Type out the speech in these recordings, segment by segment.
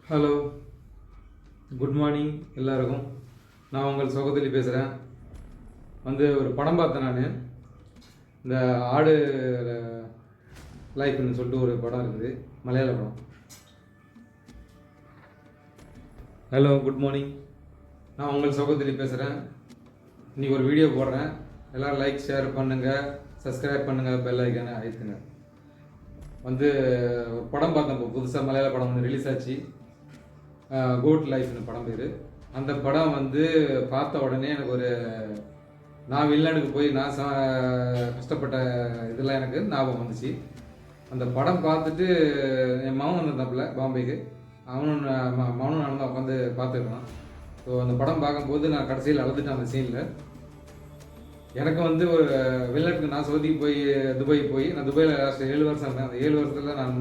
Hello, good morning எல்லாருக்கும். நான் உங்கள் சகோதரி பேசுகிறேன். ஒரு படம் பார்த்தேன் நான். இந்த ஆடு லைஃப்னு சொல்லிட்டு ஒரு படம் இருக்குது, மலையாள படம். Hello, good morning. நான் உங்கள் சகோதரி பேசுகிறேன். இன்றைக்கி ஒரு வீடியோ போடுறேன். எல்லோரும் லைக், ஷேர் பண்ணுங்கள், சப்ஸ்கிரைப் பண்ணுங்கள், பெல் ஐக்கானை அழுத்துங்க. ஒரு படம் பார்த்தேன், இப்போ புதுசாக மலையாள படம் ஒன்று ரிலீஸ் ஆச்சு. கோட் லைஃப்னு படம் பேர். அந்த படம் பார்த்த உடனே எனக்கு நான் வெளிநாட்டுக்கு போய் நான் கஷ்டப்பட்ட இதெல்லாம் எனக்கு ஞாபகம் வந்துச்சு. அந்த படம் பார்த்துட்டு என் மகன் வந்திருந்தாப்புல பாம்பேக்கு. மகனும் நானும் தான் உட்காந்து பார்த்துருக்கான். ஸோ அந்த படம் பார்க்கும்போது நான் கடைசியில் அழுதுட்டேன் அந்த சீனில். எனக்கு ஒரு வெளிநாட்டுக்கு நான் சவுதிக்கு போய் துபாய் போய் நான் துபாயில் லாஸ்ட் 7 வருஷம் இருந்தேன். அந்த 7 வருஷத்தில் நான்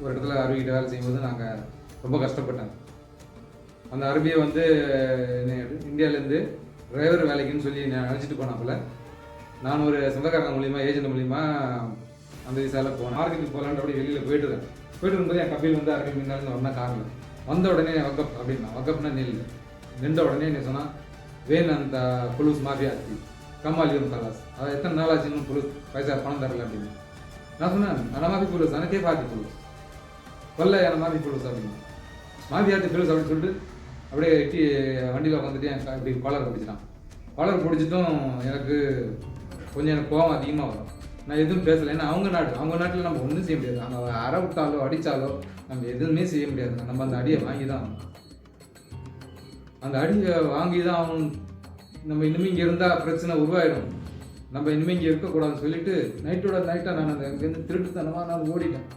ஒரு இடத்துல அருவிக்கிட்ட வேலை செய்யும்போது நாங்கள் ரொம்ப கஷ்டப்பட்டேன். அந்த அரபியை இந்தியாவிலேருந்து டிரைவர் வேலைக்குன்னு சொல்லி நான் அழைச்சிட்டு போனாப்புல. நான் ஒரு சொந்தக்காரங்க மூலிமா, ஏஜென்ட் மூலிமா அந்த விசாவில் போனேன். மார்க்கெட்டுக்கு போகலான்ட்டு அப்படி வெளியில் போயிட்டு இருக்கும்போது என் கபில் அரபி முன்னாலேருந்து ஒன்றா காரில் வந்த உடனே வக்கப் அப்படின்னா, வக்கப்னா நின்ற உடனே என்ன சொன்னால், வேன் அந்த புலுஸ் மாஃபியா ஆச்சு கம்மாலியும் கலாஸ், அதை எத்தனை நாள் ஆச்சுன்னு புலுஸ் பைசா பணம் தரல அப்படின்னு நான் சொன்னேன். ஆனால் மாஃபி புலுஸ் எனக்கே பார்த்து புலுஸ் கொல்ல என மாஃபி புலுஸ் அப்படின்னு மாஃபியாத்தி புலுஸ் அப்படின்னு சொல்லிட்டு அப்படியே எட்டி வண்டியில் உட்காந்துட்டு இப்படி காலர் பிடிச்சிட்டான். காலர் பிடிச்சிட்டும் எனக்கு கோபம் அதிகமாக வரும். நான் எதுவும் பேசலை. ஏன்னா அவங்க நாட்டில் நம்ம ஒன்றும் செய்ய முடியாது. அவங்க அற விட்டாலோ அடித்தாலோ நம்ம எதுவுமே செய்ய முடியாது. நம்ம அந்த அடியை வாங்கி தான் ஆகணும். அந்த அடியை வாங்கி தான் ஆகணும். நம்ம இனிமேல் இங்கே இருந்தால் பிரச்சனை உருவாயிடும். நம்ம இனிமேல் இங்கே இருக்கக்கூடாதுன்னு சொல்லிட்டு நைட்டாக நான் அந்த இங்கேருந்து திருட்டுத்தனமாக நான் ஓடிட்டேன்.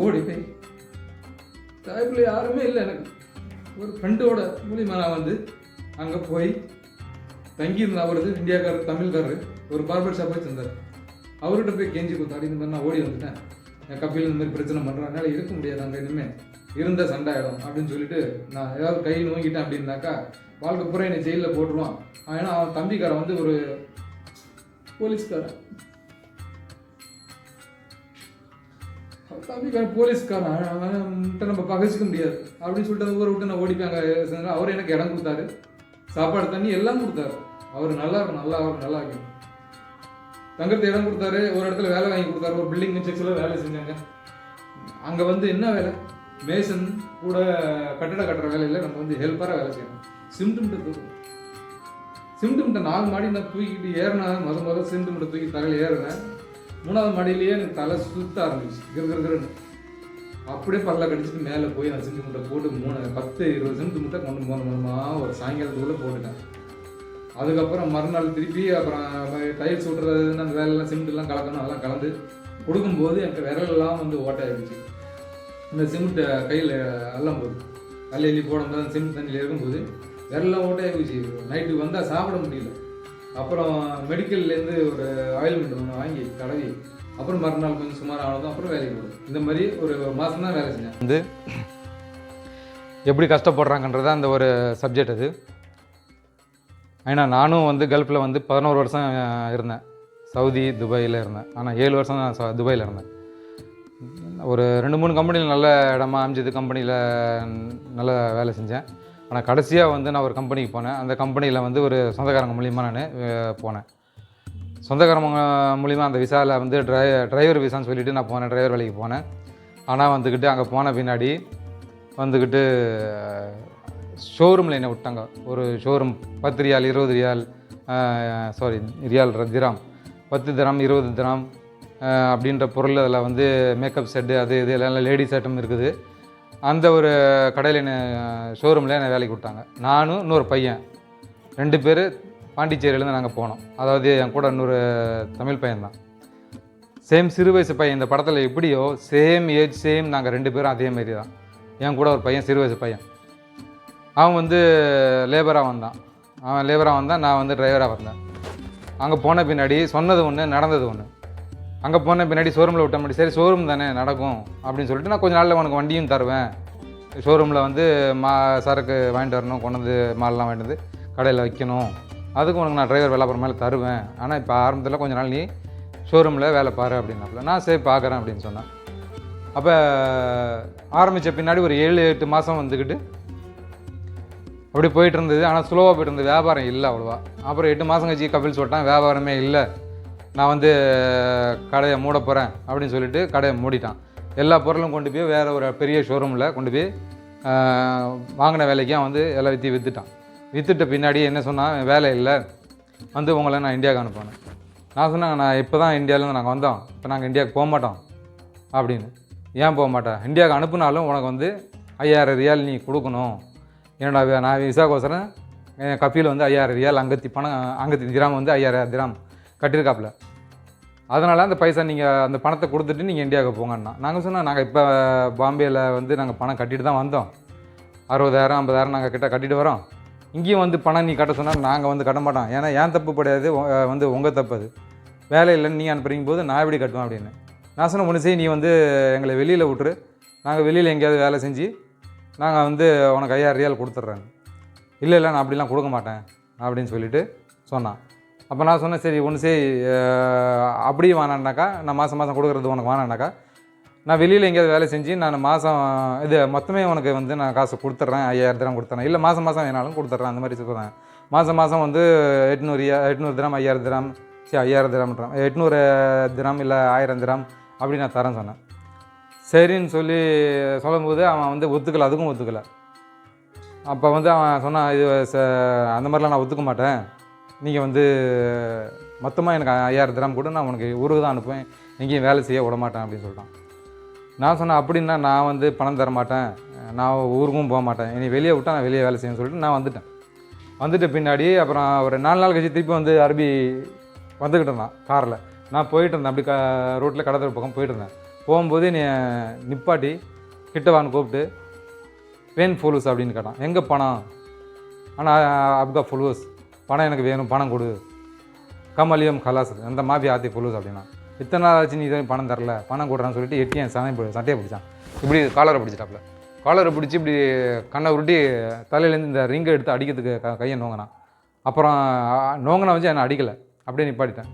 ஓடிட்டேன். தாய்ப்புல யாருமே இல்லை. எனக்கு ஒரு ஃப்ரெண்டோட மூலியமாக நான் அங்கே போய் தங்கியிருந்தேன். அவரது இந்தியாக்காரர், தமிழ்காரர், ஒரு பார்பர் ஷாப் வச்சுருந்தார். அவர்கிட்ட போய் கெஞ்சி கொடுத்தாடி இந்த மாதிரி நான் ஓடி வந்துட்டேன், என் கப்பில் இந்த மாதிரி பிரச்சனை பண்ணுறேன், அதனால் இருக்க முடியாது அங்கே, இனிமேல் இருந்த சண்டை ஆகிடும் அப்படின்னு சொல்லிட்டு நான் ஏதாவது கை நோங்கிட்டேன் அப்படின்னாக்கா வாழ்க்கை பூரா என்னை ஜெயிலில் போட்டுருவான். ஏன்னா அவன் தம்பிக்காரன் ஒரு போலீஸ்காரன், தம்பிக்காரன் போலீஸ்காரன், நம்ம பகச்சிக்க முடியாது அப்படின்னு சொல்லிட்டு ஊரை விட்டு நான் ஓடிப்பாங்க. அவர் எனக்கு இடம் கொடுத்தாரு, சாப்பாடு தண்ணி எல்லாம் கொடுத்தாரு. அவர் நல்லா இருக்கு. தங்கறதுக்கு இடம் கொடுத்தாரு, ஒரு இடத்துல வேலை வாங்கி கொடுத்தாரு. ஒரு பில்டிங் கன்ஸ்ட்ரக்ஷனில் வேலை செஞ்சாங்க. அங்கே என்ன வேலை, மேசன் கூட கட்டட கட்டுற வேலையில் நம்ம ஹெல்ப்பராக வேலை செய்யணும். சிமெண்ட்டு 4 மாடி நான் தூக்கிட்டு ஏறினேன். முதல்ல சிமெண்ட்டு தூக்கி தலையில் ஏறுனேன். 3வது மாடியிலேயே எனக்கு தலை சுத்த ஆரம்பிச்சு, கிருன்னு. அப்படியே பல்ல கடிச்சிட்டு மேலே போய் நான் சிமெண்ட் மூட்டை போட்டு 10-20 சிமெண்ட் மூட்டை கொண்டு போனோம்னா ஒரு சாயங்காலத்துக்குள்ளே போட்டுட்டேன். அதுக்கப்புறம் மறுநாள் திருப்பி அப்புறம் டைல்ஸ் விட்டுறதுன்னு அந்த வேலையெல்லாம் சிமெண்ட்லாம் கலக்கணும். அதெல்லாம் கலந்து கொடுக்கும்போது எனக்கு விரலெல்லாம் ஓட்டையாகிடுச்சு. இந்த சிமெண்ட்டை கையில் அள்ளும்போது அள்ளி போடும்போது அந்த சிமெண்ட் தண்ணியில் இருக்கும்போது விரலெல்லாம் ஓட்டையாகிடுச்சு. நைட்டுக்கு வந்தால் சாப்பிட முடியல. அப்புறம் மெடிக்கல்லேருந்து ஒரு ஆயில்மெண்ட் ஒன்று வாங்கி தடவி அப்புறம் மறுநாள் கொஞ்சம் சுமார் ஆனதும் அப்புறம் வேலைக்கு போடும். இந்த மாதிரி ஒரு மாதம் தான் வேலை செஞ்சேன். எப்படி கஷ்டப்படுறாங்கன்றத அந்த ஒரு சப்ஜெக்ட் அது. ஏன்னா நானும் கல்ஃபில் 11 வருஷம் இருந்தேன். சவுதி, துபாயில் இருந்தேன். ஆனால் 7 வருஷம் நான் துபாயில் இருந்தேன். ஒரு 2-3 கம்பெனியில் நல்ல இடமா அமைஞ்சது, கம்பெனியில் நல்ல வேலை செஞ்சேன். ஆனால் கடைசியாக நான் ஒரு கம்பெனிக்கு போனேன். அந்த கம்பெனியில் ஒரு சொந்தக்காரங்க மூலிமா நான் போனேன். சொந்தக்காரங்க மூலிமா அந்த விசாவில் டிரைவர் விசான்னு சொல்லிவிட்டு நான் போனேன், டிரைவர் வேலைக்கு போனேன். ஆனால் அங்கே போன பின்னாடி ஷோரூமில் என்னை விட்டாங்க. ஒரு ஷோரூம் 10 ரியால், 20 ரியால், ரியால் திராம், 10 திராம், 20 திராம் அப்படின்ற பொருள் அதில் மேக்கப் செட்டு அது இது எல்லாம் லேடிஸ் ஐட்டம் இருக்குது. அந்த ஒரு கடையில் என்னை ஷோரூமில் என்னை வேலைக்கு விட்டாங்க. நானும் இன்னொரு பையன் 2 பேர் பாண்டிச்சேரியிலேருந்து நாங்கள் போனோம். அதாவது என் கூட இன்னொரு தமிழ் பையன்தான். சேம் சிறு வயசு பையன். இந்த படத்தில் எப்படியோ சேம் ஏஜ், சேம் நாங்கள் 2 பேரும் அதே மாதிரி தான். என் கூட ஒரு பையன், சிறு வயசு பையன். அவன் லேபராக வந்தான். நான் டிரைவராக வந்தேன். அங்கே போன பின்னாடி சொன்னது ஒன்று, நடந்தது ஒன்று. அங்கே போன பின்னாடி ஷோரூமில் விட்ட மாதிரி, சரி ஷோரூம் தானே நடக்கும் அப்படின்னு சொல்லிட்டு நான் கொஞ்ச நாளில் உனக்கு வண்டியும் தருவேன். ஷோரூமில் சரக்கு வாங்கிட்டு வரணும், கொண்டு மாலெலாம் வாங்கிட்டு கடையில் வைக்கணும், அதுக்கு உனக்கு நான் டிரைவர் வேலை அப்புறம் மேலே தருவேன். ஆனால் இப்போ ஆரம்பத்தில் கொஞ்ச நாள் நீ ஷோரூமில் வேலை பாரு அப்படின்னாப்புல. நான் சரி பார்க்குறேன் அப்படின்னு சொன்னேன். அப்போ ஆரம்பித்த பின்னாடி ஒரு 7-8 மாதம் வந்துக்கிட்டு அப்படி போயிட்டு இருந்தது. ஆனால் ஸ்லோவாக போய்ட்டு இருந்தது, வியாபாரம் இல்லை அவ்வளோவா. அப்புறம் 8 மாதம் கழிச்சு கபில் சொல்லிட்டான், வியாபாரமே இல்லை, நான் வந்து கடையை மூட போகிறேன் அப்படின்னு சொல்லிட்டு கடையை மூடிட்டான். எல்லா பொருளும் கொண்டு போய் வேறு ஒரு பெரிய ஷோரூமில் கொண்டு போய் வாங்கின வேலைக்கு வந்து எல்லாம் விற்றுட்டான். விற்றுட்ட பின்னாடி என்ன சொன்னால், வேலை இல்லை, வந்து உங்களை நான் இந்தியாவுக்கு அனுப்பணும். நான் சொன்னேன், நான் இப்போ தான் இந்தியாவிலேருந்து நாங்கள் வந்தோம், இப்போ நாங்கள் இந்தியாவுக்கு போக மாட்டோம் அப்படின்னு. ஏன் போக மாட்டேன், இந்தியாவுக்கு அனுப்புனாலும் உனக்கு வந்து 5000 ரியால் நீ கொடுக்கணும். என்னோட நான் விசாக்கோசரம் என் கஃபியில் வந்து 5000 ரியால் அங்கத்தி திராம் வந்து 5000 திராம் கட்டியிருக்காப்புல. அதனால் அந்த பைசா நீங்கள் அந்த பணத்தை கொடுத்துட்டு நீங்கள் இந்தியாவுக்கு போங்கன்னா. நாங்கள் சொன்னோம், நாங்கள் இப்போ பாம்பேயில் வந்து நாங்கள் பணம் கட்டிட்டு தான் வந்தோம், 60,000 50,000 நாங்கள் கிட்ட கட்டிட்டு வரோம். இங்கேயும் வந்து பணம் நீ கட்ட சொன்னால் நாங்கள் வந்து கட்ட மாட்டோம், ஏன்னா ஏன் தப்பு கிடையாது, வந்து உங்கள் தப்பு. அது வேலை இல்லைன்னு நீ அனுப்புறீங்க போது நான் எப்படி கட்டுவேன் அப்படின்னு. நான் சொன்ன ஒன்று நீ வந்து எங்களை வெளியில் விட்டுரு, நாங்கள் வெளியில் எங்கேயாவது வேலை செஞ்சு நாங்கள் வந்து உனக்கு 5000 ரியால் கொடுத்துட்றேன். இல்லை நான் அப்படிலாம் கொடுக்க மாட்டேன் அப்படின்னு சொல்லிட்டு சொன்னான். அப்போ நான் சொன்னேன், சரி ஒன்று அப்படியும் வேணான்னாக்கா, நான் மாதம் கொடுக்குறது உனக்கு வேணான்னாக்கா, நான் வெளியில் எங்கேயாவது வேலை செஞ்சு நான் மாதம் இது மொத்தமே உனக்கு வந்து நான் காசு கொடுத்துட்றேன், 5000 திராம் கொடுத்துட்றேன், இல்லை மாதம் வேணாலும் கொடுத்துட்றேன், அந்த மாதிரி சொல்கிறேன். மாதம் வந்து 800 திராம் 5000 திராம் 5000 திராம்ன்றான், 800 திராம் இல்லை 1000 திராம் அப்படி நான் தரேன்னு சொன்னேன். சரின்னு சொல்லும்போது அவன் வந்து ஒத்துக்கலை, அதுக்கும் ஒத்துக்கலை. அப்போ வந்து அவன் சொன்னான், இது அந்த மாதிரிலாம் நான் ஒத்துக்க மாட்டேன், நீங்கள் வந்து மொத்தமாக எனக்கு 5000 திராம் கூட, நான் உனக்கு ஊருக்கு தான் அனுப்புவேன், எங்கேயும் வேலை செய்ய விட மாட்டேன் அப்படின்னு சொல்லிட்டான். நான் சொன்னேன், அப்படின்னா நான் வந்து பணம் தர மாட்டேன், நான் ஊருக்கும் போக மாட்டேன், இனி வெளியே விட்டால் நான் வெளியே வேலை செய்யணும்னு சொல்லிட்டு நான் வந்துட்ட பின்னாடி அப்புறம் ஒரு 4 நாள் கழிச்சு திருப்பி வந்து அரபி வந்துக்கிட்டு இருந்தான் காரில். நான் போயிட்டு இருந்தேன், அப்படி ரோட்டில் கடற்கரை பக்கம் போயிட்டு இருந்தேன். போகும்போது நீ நிப்பாட்டி கிட்டவான்னு கூப்பிட்டு வேன் ஃபுலூஸ் அப்படின்னு கேட்டான். எங்கே பணம்? ஆனால் அப்கா ஃபுலூஸ், பணம் எனக்கு வேணும், பணம் கொடு, கமலியம் கலாஸ் அந்த மாபி ஆத்தி ஃபுலூஸ் அப்படின்னா. இத்தனை நாள் ஆச்சு நீ இதை பணம் தரல, பணம் கொடுறான்னு சொல்லிட்டு எட்டி என் சட்டையை பிடிச்சான். இப்படி காலரை பிடிச்சிட்டாப்புல, காலரை பிடிச்சி இப்படி கண்ணை உருட்டி தலையிலேருந்து இந்த ரிங்கை எடுத்து அடிக்கிறதுக்கு கையை நோங்கினான். அப்புறம் நோங்கினா வச்சு என்னை அடிக்கலை, அப்படியே நிப்பாட்டிட்டேன்.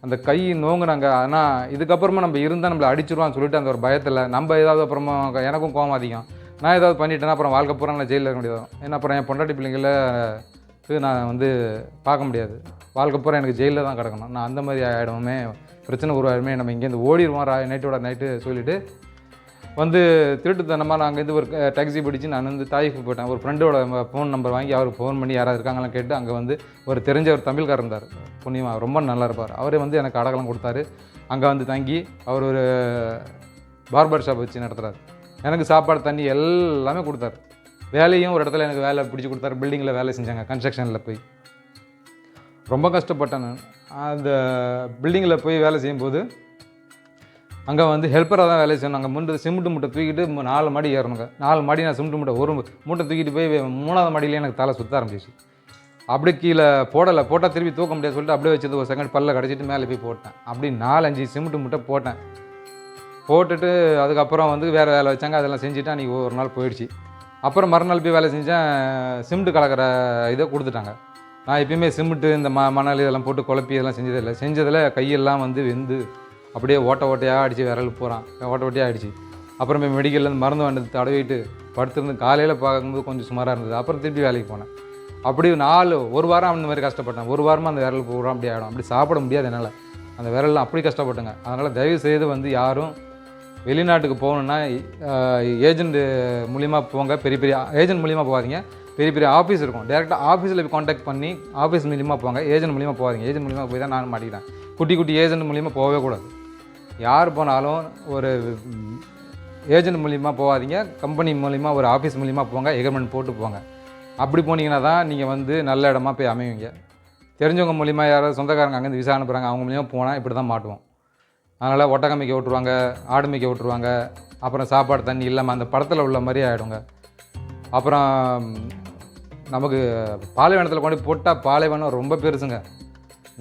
அந்த கை நோங்குனாங்க. ஆனால் இதுக்கப்புறமா நம்ம இருந்தால் நம்மளை அடிச்சிருவான்னு சொல்லிட்டு அந்த ஒரு பயத்தில் நம்ம ஏதாவது அப்புறமா எனக்கும் கோவம் அதிகம், நான் ஏதாவது பண்ணிட்டேன்னா அப்புறம் வாழ்க்கை பூரா நான் ஜெயிலில் இருக்க முடியாது. ஏன்னா அப்புறம் என் பொண்டாட்டி பிள்ளைங்கள நான் வந்து பார்க்க முடியாது, வாழ்க்கை பூரா எனக்கு ஜெயிலில் தான் கிடக்கணும். நான் அந்த மாதிரி ஆகிடுவோமே, பிரச்சனை உருவாயிடுமே, நம்ம இங்கேருந்து ஓடிடுவோம் நைட்டு சொல்லிவிட்டு வந்து திருட்டுத்தனமாக நான் அங்கேருந்து ஒரு டாக்ஸி பிடிச்சி நான் வந்து தாய்க்கு போயிட்டேன். ஒரு ஃப்ரெண்டோட ஃபோன் நம்பர் வாங்கி அவருக்கு ஃபோன் பண்ணி யாராவது இருக்காங்களாம் கேட்டு அங்கே வந்து ஒரு தெரிஞ்ச ஒரு தமிழ்காரர் இருந்தார், புண்ணியமாக ரொம்ப நல்லா இருப்பார். அவரே வந்து எனக்கு அடகலாம் கொடுத்தாரு. அங்கே வந்து தங்கி அவர் ஒரு பார்பர் ஷாப் வச்சு நடத்துகிறார். எனக்கு சாப்பாடு தண்ணி எல்லாமே கொடுத்தாரு. வேலையும் ஒரு இடத்துல எனக்கு வேலை பிடிச்சி கொடுத்தாரு, பில்டிங்கில் வேலை செஞ்சாங்க, கன்ஸ்ட்ரக்ஷனில் போய் ரொம்ப கஷ்டப்பட்டேன் நான். அந்த பில்டிங்கில் போய் வேலை செய்யும்போது அங்கே வந்து ஹெல்ப்பராக தான் வேலை செய்யணும். அங்கே சிமெண்ட் மூட்டை தூக்கிட்டு 4 மாடி ஏறணுங்க. 4 மாடி நான் சிமெண்ட் மூட்டை ஒரு மூட்டை தூக்கிட்டு போய் 3ஆவது மாடியிலே எனக்கு தலை சுற்ற ஆரம்பிச்சிச்சு. அப்படி கீழே போட்டால் திருப்பி தூக்க முடியாது சொல்லிட்டு அப்படியே வச்சது ஒரு செகண்ட் பல்ல கடிச்சிட்டு மேலே போய் போட்டேன். அப்படி 4-5 சிமெண்ட் மூட்டை போட்டுட்டு அதுக்கப்புறம் வந்து வேறு வேலை வச்சாங்க, அதெல்லாம் செஞ்சுட்டு அன்றைக்கி ஒரு நாள் போயிடுச்சு. அப்புறம் மறுநாள் போய் வேலை செஞ்சேன், சிமெண்ட் கலக்கிற இதை கொடுத்துட்டாங்க. நான் எப்பயுமே சிமெண்ட்டு இந்த மணல் இதெல்லாம் போட்டு குழப்பி இதெல்லாம் செஞ்சதில்லை. செஞ்சதில் கையெல்லாம் வந்து வெந்து அப்படியே ஓட்டையாக அடித்து விரல் போகிறான், ஓட்டையாக ஆகிடுச்சு. அப்புறம் போய் மெடிக்கல்லேருந்து மருந்து வந்து தடவிட்டு படுத்துருந்து காலையில் பார்க்கும்போது கொஞ்சம் சுமாராக இருந்தது. அப்புறம் திருப்பி வேலைக்கு போனேன். அப்படி ஒரு வாரம் அந்த மாதிரி கஷ்டப்பட்டேன். ஒரு வாரமாக அந்த விரல் பூரா அப்படி ஆகிடும், அப்படி சாப்பிட முடியாது என்னால், அந்த விரல்லாம் அப்படி கஷ்டப்பட்டுங்க. அதனால் தயவுசெய்து வந்து யாரும் வெளிநாட்டுக்கு போகணுன்னா ஏஜென்ட் மூலிமா போங்க. பெரிய பெரிய ஏஜென்ட் மூலிமா போகாதீங்க, பெரிய பெரிய ஆஃபீஸ் இருக்கும், டேரெக்டாக ஆஃபீஸில் போய் காண்டாக்ட் பண்ணி ஆஃபீஸ் மூலிமா போங்க. ஏஜென்ட் மூலிமா போகாதீங்க. ஏஜென்ட் மூலிமா போய் தான் நான் மாட்டிக்கிறேன். குட்டி ஏஜென்ட் மூலிமா போகவே கூடாது. யார் போனாலும் ஒரு ஏஜென்ட் மூலிமா போகாதீங்க, கம்பெனி மூலிமா ஒரு ஆஃபீஸ் மூலிமா போங்க, எக்ரிமெண்ட் போட்டு போங்க. அப்படி போனீங்கன்னா தான் நீங்கள் வந்து நல்ல இடமா போய் அமைவீங்க. தெரிஞ்சவங்க மூலிமா யாராவது சொந்தக்காரங்க அங்கேருந்து விசா அனுப்புகிறாங்க, அவங்க மூலிமா போனால் இப்படி தான் மாட்டுவோம். அதனால் ஒட்டகம் மேய்க்க விட்ருவாங்க, ஆடு மேய்க்க விட்ருவாங்க. அப்புறம் சாப்பாடு தண்ணி இல்லாமல் அந்த படத்தில் உள்ள மாதிரி ஆகிடுங்க. அப்புறம் நமக்கு பாலைவனத்தில் கொண்டு போட்டால் பாலைவனம் ரொம்ப பெருசுங்க.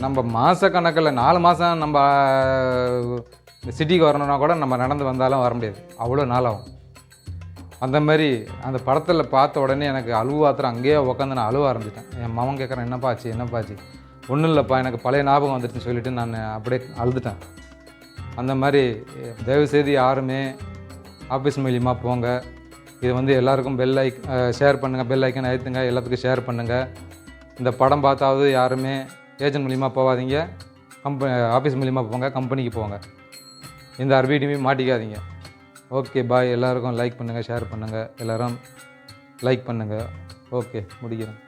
நம்ம மாதக்கணக்கில் 4 மாதம் நம்ம சிட்டிக்கு வரணுன்னா கூட நம்ம நடந்து வந்தாலும் வர முடியாது, அவ்வளோ நாள் ஆகும். அந்த மாதிரி அந்த படத்தில் பார்த்த உடனே எனக்கு அழுவாத்திரம் அங்கேயே உட்காந்து நான் அழுவ ஆரம்பிச்சிட்டேன். என் மாமன் கேட்குறேன், என்னப்பாச்சு. ஒன்றும் இல்லைப்பா, எனக்கு பழைய ஞாபகம் வந்துடுச்சுன்னு சொல்லிவிட்டு நான் அப்படியே அழுதுட்டேன். அந்த மாதிரி தயவுசெய்து யாருமே ஆஃபீஸ் மூலிமா போங்க. இது வந்து எல்லாருக்கும் ஷேர் பண்ணுங்கள், பெல் ஐக்கன் அழுத்துங்க, எல்லாத்துக்கும் ஷேர் பண்ணுங்கள். இந்த படம் பார்த்தாவது யாருமே ஏஜென்ட் மூலிமா போகாதீங்க, ஆஃபீஸ் மூலிமா போங்க, கம்பெனிக்கு போங்க. இந்த RBDB மாட்டிக்காதீங்க. Okay bye. எல்லாருக்கும் லைக் பண்ணுங்கள், ஷேர் பண்ணுங்கள், எல்லோரும் லைக் பண்ணுங்கள். ஓகே, முடிக்கிறேன்.